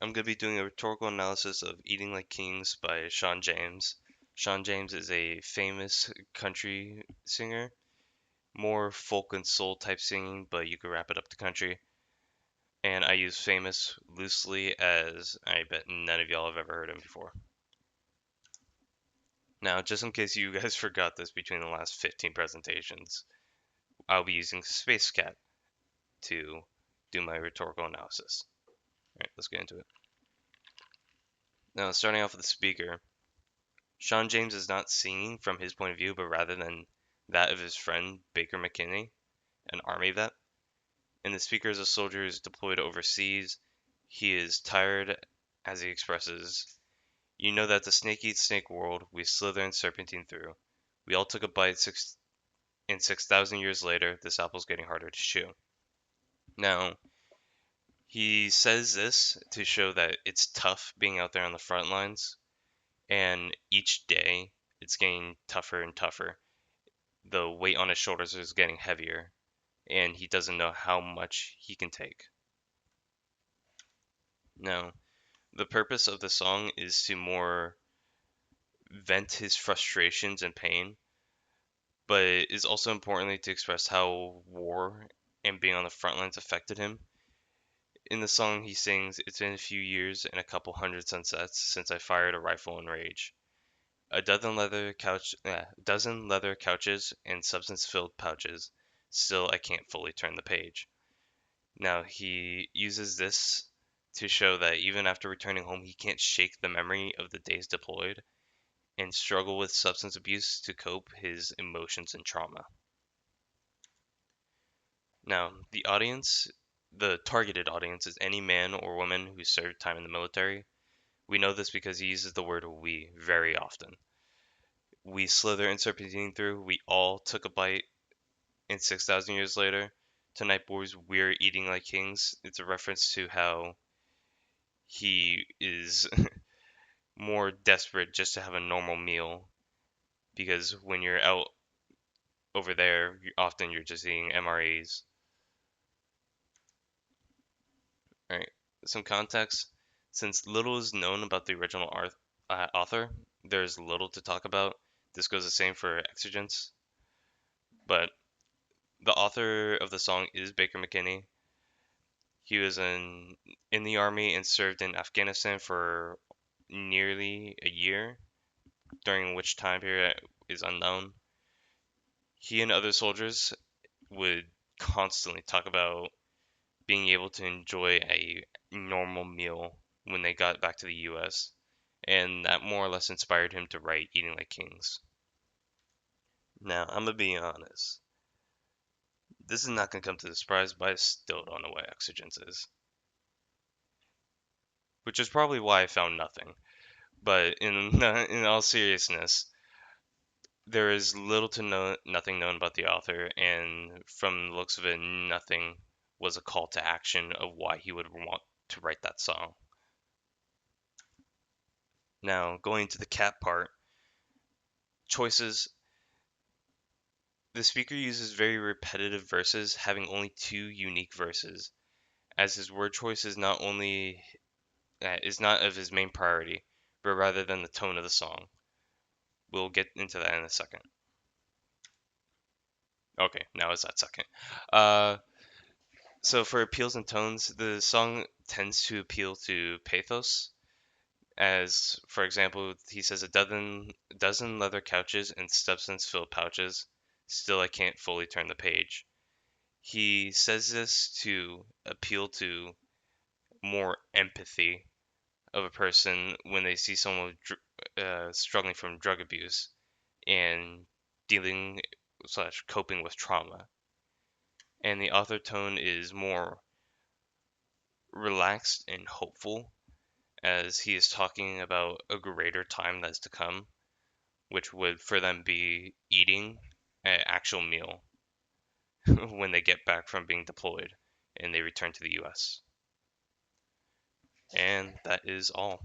I'm going to be doing a rhetorical analysis of Eating Like Kings by Sean James. Sean James is a famous country singer, more folk and soul type singing, but you could wrap it up to country. And I use famous loosely as I bet none of y'all have ever heard him before. Now, just in case you guys forgot this between the last 15 presentations, I'll be using Space Cat to do my rhetorical analysis. Alright, let's get into it. Now, starting off with the speaker, Sean James is not singing from his point of view, but rather than that of his friend Baker McKinney, an army vet. And the speaker is a soldier who's deployed overseas. He is tired, as he expresses, "You know that the snake eats snake world we slither and serpentine through. We all took a bite 6,000 years later, this apple's getting harder to chew." Now, he says this to show that it's tough being out there on the front lines, and each day it's getting tougher and tougher. The weight on his shoulders is getting heavier, and he doesn't know how much he can take. Now, the purpose of the song is to more vent his frustrations and pain, but it is also importantly to express how war and being on the front lines affected him. In the song, he sings, "It's been a few years and a couple hundred sunsets since I fired a rifle in rage. A dozen leather couches and substance-filled pouches. Still, I can't fully turn the page." Now, he uses this to show that even after returning home, he can't shake the memory of the days deployed and struggle with substance abuse to cope his emotions and trauma. Now, the targeted audience is any man or woman who served time in the military. We know this because he uses the word "we" very often. We slither and serpentine through, we all took a bite, and 6,000 years later, tonight, boys, we're eating like kings. It's a reference to how he is more desperate just to have a normal meal, because when you're out over there, often you're just eating MREs. All right, some context. Since little is known about the original author, there's little to talk about. This goes the same for exigence. But the author of the song is Baker McKinney. He was in the army and served in Afghanistan for nearly a year, during which time period is unknown. He and other soldiers would constantly talk about being able to enjoy a normal meal when they got back to the US, and that more or less inspired him to write Eating Like Kings. Now, I'm gonna be honest. This is not gonna come to the surprise, but I still don't know what exigence is. Which is probably why I found nothing. But in all seriousness, there is little to nothing known about the author, and from the looks of it, nothing was a call to action of why he would want to write that song. Now, going to the cat part, choices. The speaker uses very repetitive verses, having only two unique verses, as his word choice is not of his main priority, but rather than the tone of the song. We'll get into that in a second. Okay, now is that second. So for appeals and tones, the song tends to appeal to pathos. As, for example, he says a dozen leather couches and substance-filled pouches. Still, I can't fully turn the page. He says this to appeal to more empathy of a person when they see someone struggling from drug abuse and dealing slash coping with trauma. And the author tone is more relaxed and hopeful, as he is talking about a greater time that's to come, which would for them be eating an actual meal when they get back from being deployed and they return to the US. And that is all.